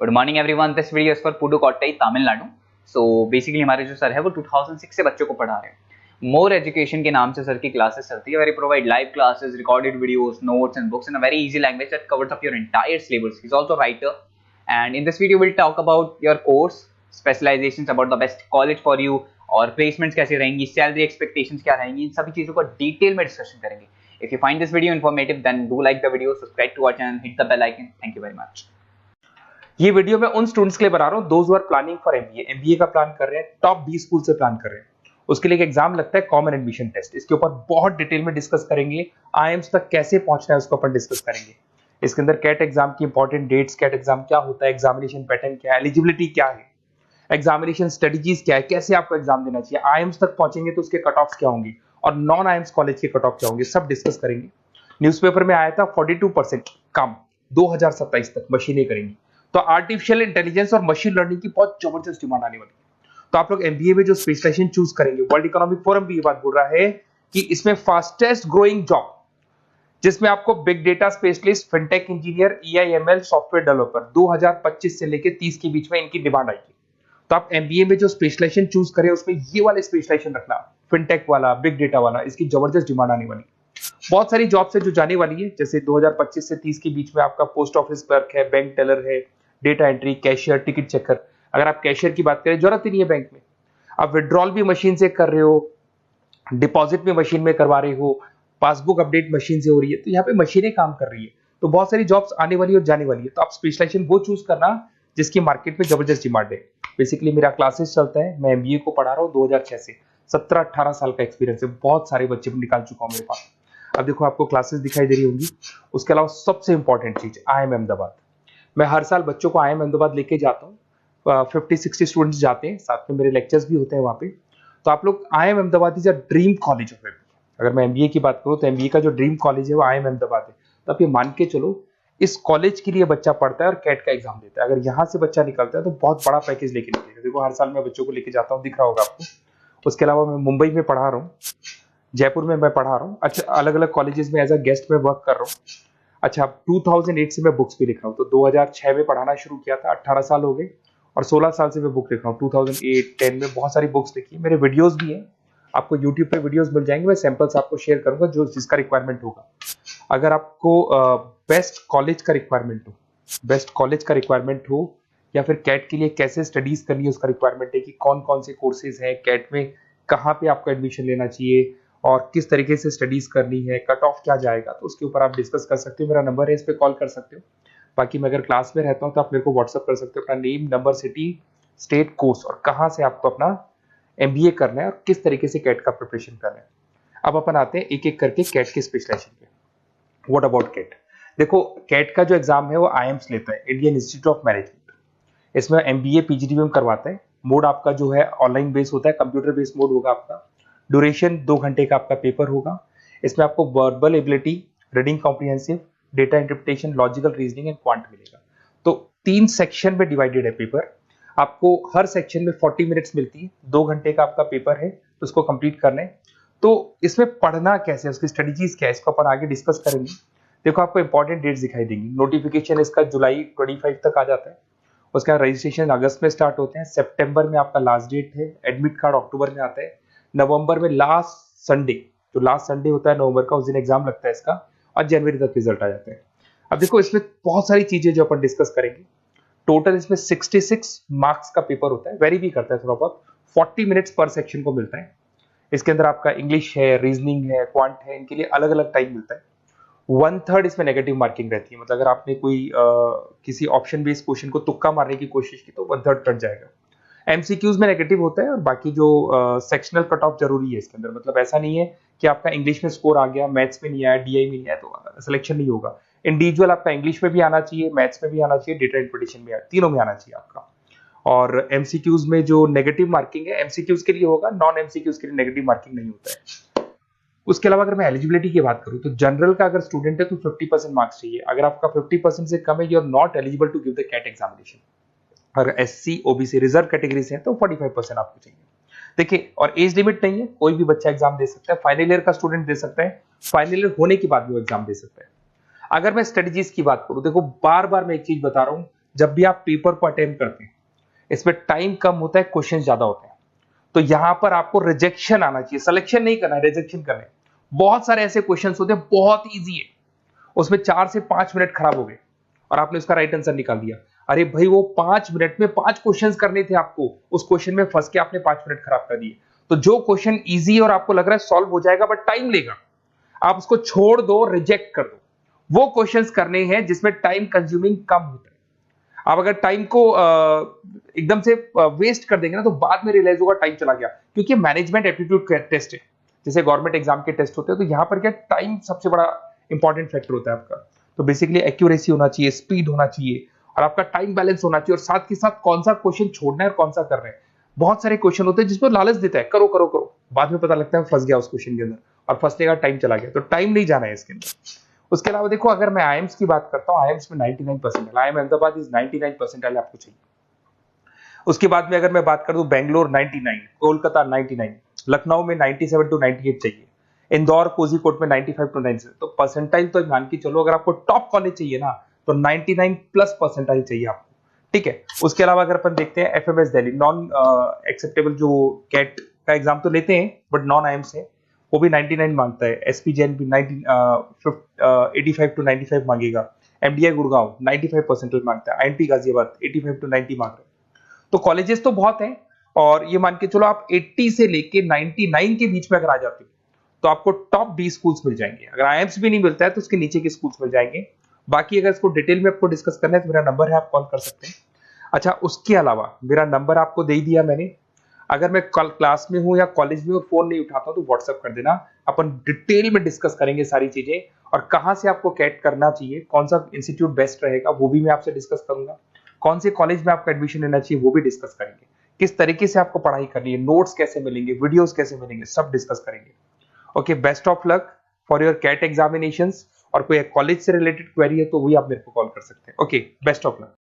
Good morning everyone, this video is for Pudukkottai Tamil Nadu. So basically हमारे जो sir है वो 2006 से बच्चों को पढ़ा रहे हैं। मोर एजुकेशन के नाम से सर की क्लासेस चलती है, very provide live classes, recorded videos, notes and books in a very easy language that covers up your entire syllabus. He is also writer and in this video will talk about your course specialisations, about the best college for you और placements कैसे रहेंगी, salary expectations क्या रहेंगी, इन सभी चीजों को detail में discussion करेंगे। If you find this video informative, then do like the video, subscribe to our channel, hit the bell icon. Thank you very much. ये वीडियो मैं उन स्टूडेंट्स के लिए बना रहा हूँ those who are planning for MBA का plan कर रहे हैं, टॉप 20 स्कूल से प्लान कर रहे हैं। उसके लिए एक एग्जाम लगता है कॉमन एडमिशन टेस्ट। इसके ऊपर बहुत डिटेल में डिस्कस करेंगे। आईएम्स तक कैसे पहुंचना है उसको अपन डिस्कस करेंगे। इसके अंदर कैट एग्जाम की इंपॉर्टेंट डेट्स, कैट एग्जाम क्या होता है, एग्जामिनेशन पैटर्न क्या है, एलिजिबिलिटी क्या है, एग्जामिनेशन स्ट्रेटजीज क्या है, कैसे आपको एग्जाम देना चाहिए, आईएम्स तक पहुंचेंगे तो उसके कट ऑफ क्या होंगे और नॉन आईएम्स कॉलेज के कट ऑफ क्या होंगे, सब डिस्कस करेंगे। न्यूज़पेपर में आया था 42% काम 2027 तक मशीनें करेंगी। तो आर्टिफिशियल इंटेलिजेंस और मशीन लर्निंग की बहुत जबरदस्त डिमांड आने वाली है। तो आप लोग एमबीए में जो स्पेशलाइजेशन चूज करेंगे, वर्ल्ड इकोनॉमिक फोरम भी ये बात बोल रहा है कि इसमें फास्टेस्ट ग्रोइंग जॉब जिसमें आपको big data specialist, fintech engineer, AIML software developer 2025 से लेकर 30 के बीच में इनकी डिमांड आएगी। तो आप एमबीए में जो स्पेशलाइजेशन चूज करें उसमें ये वाले स्पेशलाइजेशन रखना, फिनटेक वाला, बिग डेटा वाला, इसकी जबरदस्त डिमांड आने वाली है। बहुत सारी जॉब्स है जो जाने वाली है, जैसे 2025 से 30 के बीच में आपका पोस्ट ऑफिस क्लर्क है, बैंक टेलर है, data entry, cashier, ticket checker. अगर आप कैशियर की बात करें, जरूरत ही नहीं है बैंक में, आप विड्रॉल भी मशीन से कर रहे हो, डिपॉजिट भी मशीन में करवा रहे हो, पासबुक अपडेट मशीन से हो रही है, तो यहाँ पे मशीनें काम कर रही है। तो बहुत सारी जॉब्स आने वाली और जाने वाली है। तो आप स्पेशलाइजेशन वो चूज करना जिसकी मार्केट में जबरदस्त डिमांड है। बेसिकली मेरा क्लासेस चलता है, मैं एमबीए को पढ़ा रहा हूँ 2006 से। 17-18 साल का एक्सपीरियंस है, बहुत सारे बच्चे निकाल चुका हूँ मेरे पास। अब देखो आपको क्लासेस दिखाई दे रही होंगी। उसके अलावा सबसे इंपॉर्टेंट चीज आईएम अहमदाबाद। मैं हर साल बच्चों को आईएम अहमदाबाद लेके जाता हूँ। 50-60 स्टूडेंट्स जाते हैं, साथ में मेरे लेक्चर्स भी होते हैं वहाँ पे। तो आप लोग, IIM Ahmedabad is a dream college of MBA. अगर मैं एमबीए की बात करूँ तो एमबीए का जो ड्रीम कॉलेज है वो आईएम अहमदाबाद है। तो आप ये मान के चलो, इस कॉलेज के लिए बच्चा पढ़ता है और कैट का एग्जाम देता है। अगर यहाँ से बच्चा निकलता है तो बहुत बड़ा पैकेज लेके निकलेगा। देखो हर साल मैं बच्चों को लेके जाता हूँ, दिख रहा होगा आपको। उसके अलावा मैं मुंबई में पढ़ा रहा हूँ, जयपुर में मैं पढ़ा रहा हूँ। अच्छा, अलग अलग कॉलेजेस में एज अ गेस्ट में वर्क कर रहा हूँ। अच्छा, 2008 से मैं बुक्स भी लिख रहा हूँ। तो 2006 में पढ़ाना शुरू किया था, 18 साल हो गए और 16 साल से मैं बुक लिख रहा हूँ। 2008-10 में बहुत सारी बुक्स लिखी है। मेरे वीडियोस भी हैं, आपको यूट्यूब पे वीडियोस मिल जाएंगे। मैं सैंपल्स आपको शेयर करूंगा जो जिसका रिक्वायरमेंट होगा। अगर आपको बेस्ट कॉलेज का रिक्वायरमेंट हो या फिर कैट के लिए कैसे स्टडीज करनी है उसका रिक्वायरमेंट है कि कौन कौन से कोर्सेज हैं कैट में, कहाँ पे आपको एडमिशन लेना चाहिए और किस तरीके से स्टडीज करनी है, कट ऑफ क्या जाएगा, तो उसके ऊपर आप डिस्कस कर सकते हो। मेरा नंबर है, इस पर कॉल कर सकते हो। बाकी मैं अगर क्लास में रहता हूँ तो आप मेरे को व्हाट्सअप कर सकते हो अपना name, number, city, state, course और कहाँ से आपको अपना एमबीए करना है और किस तरीके से कैट का प्रिपरेशन करना है। अब अपन आते हैं एक एक करके कैट के स्पेशलाइजेशन पे। What about CAT? देखो कैट का जो एग्जाम है वो आईएम्स लेता है, इंडियन इंस्टीट्यूट ऑफ मैनेजमेंट। इसमें एमबीए पीजीडीएम करवाता है। मोड आपका जो है ऑनलाइन बेस होता है, कंप्यूटर बेस्ड मोड होगा आपका। ड्यूरेशन 2 घंटे का आपका पेपर होगा। इसमें आपको verbal ability, reading comprehensive, data interpretation, logical reasoning and quant मिलेगा। तो 3 सेक्शन में डिवाइडेड है पेपर। आपको हर सेक्शन में 40 मिनट्स मिलती है। 2 घंटे का आपका पेपर है, तो उसको कंप्लीट करना है। तो इसमें पढ़ना कैसे है, उसकी स्ट्रेटजीज क्या है, इसको अपन आगे डिस्कस करेंगे। देखो आपको इंपॉर्टेंट डेट्स दिखाई देंगी। नोटिफिकेशन इसका जुलाई 25 तक आ जाता है। उसका रजिस्ट्रेशन अगस्त में स्टार्ट होते हैं, सितंबर में आपका लास्ट डेट है, एडमिट कार्ड अक्टूबर में आता है, नवंबर में लास्ट संडे, जो लास्ट संडे होता है नवंबर का, उस दिन एग्जाम लगता है इसका, और जनवरी तक रिजल्ट आ जाता है। अब देखो इसमें बहुत सारी चीजें जो अपन डिस्कस करेंगे। टोटल इसमें 66 मार्क्स का पेपर होता है, वेरी भी करता है थोड़ा बहुत। 40 मिनट्स पर सेक्शन को मिलता है। इसके अंदर आपका इंग्लिश है, रीजनिंग है, क्वांट है, इनके लिए अलग अलग टाइम मिलता है। 1/3 इसमें नेगेटिव मार्किंग रहती है। मतलब अगर आपने कोई किसी ऑप्शन बेस्ड क्वेश्चन को तुक्का मारने की कोशिश की तो 1/3 कट जाएगा। एमसीक्यूज में नेगेटिव होता है और बाकी जो सेक्शनल कट ऑफ जरूरी है इसके अंदर। मतलब ऐसा नहीं है कि आपका इंग्लिश में स्कोर आ गया, मैथ्स में नहीं आया, डीआई में नहीं आया तो सिलेक्शन नहीं होगा। इंडिविजुअल आपका इंग्लिश में भी आना चाहिए, मैथ्स में भी आना चाहिए, डेटा इंटरप्रिटेशन में, तीनों में आना चाहिए आपका। और एमसीक्यूज में जो नेगेटिव मार्किंग है एमसीक्यूज के लिए होगा, नॉन एमसीक्यूज के लिए नेगेटिव मार्किंग नहीं होता है। उसके अलावा अगर मैं एलिजिबिलिटी की बात करूं तो जनरल का अगर स्टूडेंट है तो 50% मार्क्स चाहिए। अगर आपका 50% से कम है, you are not eligible to give the CAT examination. अगर एससी, ओबीसी, रिजर्व कैटेगरी से है तो 45% आपको चाहिए। देखिए, और एज लिमिट नहीं है, कोई भी बच्चा एग्जाम दे सकता है। फाइनल ईयर का स्टूडेंट दे सकता है, फाइनल ईयर होने के बाद भी वो एग्जाम दे सकता है। अगर मैं स्ट्रेटजीज की बात करूं, देखो बार बार मैं एक चीज बता रहा हूं, जब भी आप पेपर को अटेम्प्ट करते हैं, इसमें टाइम कम होता है, क्वेश्चन ज्यादा होते हैं, तो यहां पर आपको रिजेक्शन आना चाहिए, सिलेक्शन नहीं करना है, रिजेक्शन करना है। बहुत सारे ऐसे क्वेश्चन होते हैं, बहुत ईजी है, उसमें 4 से 5 मिनट खराब हो गए और आपने उसका राइट आंसर निकाल दिया। अरे भाई, वो 5 मिनट में 5 क्वेश्चंस करने थे आपको, उस क्वेश्चन में फंस के आपने 5 मिनट खराब कर दिए। तो जो क्वेश्चन इजी और आपको लग रहा है सॉल्व हो जाएगा बट टाइम लेगा, आप उसको छोड़ दो, रिजेक्ट कर दो। वो क्वेश्चंस करने हैं जिसमें टाइम कंज्यूमिंग कम होता है। आप अगर टाइम को एकदम से वेस्ट कर देंगे ना, तो बाद में रियलाइज होगा टाइम चला गया, क्योंकि मैनेजमेंट एप्टीट्यूड टेस्ट है, जैसे गवर्नमेंट एग्जाम के टेस्ट होते हैं, तो यहाँ पर क्या टाइम सबसे बड़ा इंपॉर्टेंट फैक्टर होता है आपका। तो बेसिकली एक्यूरेसी होना चाहिए, स्पीड होना चाहिए, और आपका टाइम बैलेंस होना चाहिए, और साथ के साथ कौन सा क्वेश्चन छोड़ना है और कौन सा करना है। बहुत सारे क्वेश्चन होते हैं जिसमें लालच देता है, करो करो करो, बाद में पता लगता है फंस गया उस क्वेश्चन के अंदर, और फंसने का टाइम चला गया, तो टाइम नहीं जाना है इसके अंदर। उसके अलावा देखो, अगर मैं आईएम्स की बात करता हूँ, आईएम्स में 99% है, आईएम अहमदाबाद इज 99% आपको चाहिए। उसके बाद में अगर मैं बात करूं, बेंगलोर 99, कोलकाता 99, लखनऊ में 97 to 98 चाहिए, इंदौर कोझीकोड में 95 to 97। तो परसेंटाइल तो मान के चलो, अगर आपको टॉप कॉलेज चाहिए ना, तो 99 प्लस परसेंटाइल चाहिए आपको, ठीक है। उसके अलावा अगर अपन देखते हैं एफएमएस दिल्ली, नॉन एक्सेप्टेबल, जो कैट का एग्जाम तो लेते हैं बट नॉन आईएम्स है, वो भी 99 मांगता है। एसपी जैन भी 85 to 95 मांगेगा। एमडीआई गुड़गांव 95 परसेंटाइल मांगता है। आईएनटी गाजियाबाद 85 to 90 मांग रहे हैं। तो कॉलेजेस तो बहुत हैं, और ये मान के चलो आप 80 से लेके 99 के बीच में अगर आ जाते हो, तो आपको टॉप 20 स्कूल्स मिल जाएंगे। अगर आईएम्स भी नहीं मिलता है तो उसके नीचे के स्कूल्स मिल जाएंगे। बाकी अगर इसको डिटेल में आपको डिस्कस करना है तो मेरा नंबर है, आप कॉल कर सकते हैं। अच्छा, उसके अलावा मेरा नंबर आपको दे दिया मैंने, अगर मैं कल क्लास में हूं या कॉलेज में और फोन नहीं उठाता तो व्हाट्सएप कर देना, अपन डिटेल में डिस्कस करेंगे सारी चीजें, और कहां से आपको कैट करना चाहिए, कौन सा इंस्टीट्यूट बेस्ट रहेगा वो भी मैं आपसे डिस्कस करूंगा, कौन से कॉलेज में आपका एडमिशन लेना चाहिए वो भी डिस्कस करेंगे, किस तरीके से आपको पढ़ाई करनी है, नोट्स कैसे मिलेंगे, वीडियोस कैसे मिलेंगे, सब डिस्कस करेंगे। Okay, best of luck for your CAT examinations, और कोई कॉलेज से रिलेटेड क्वेरी है तो वही आप मेरे को कॉल कर सकते हैं। Okay, best of luck.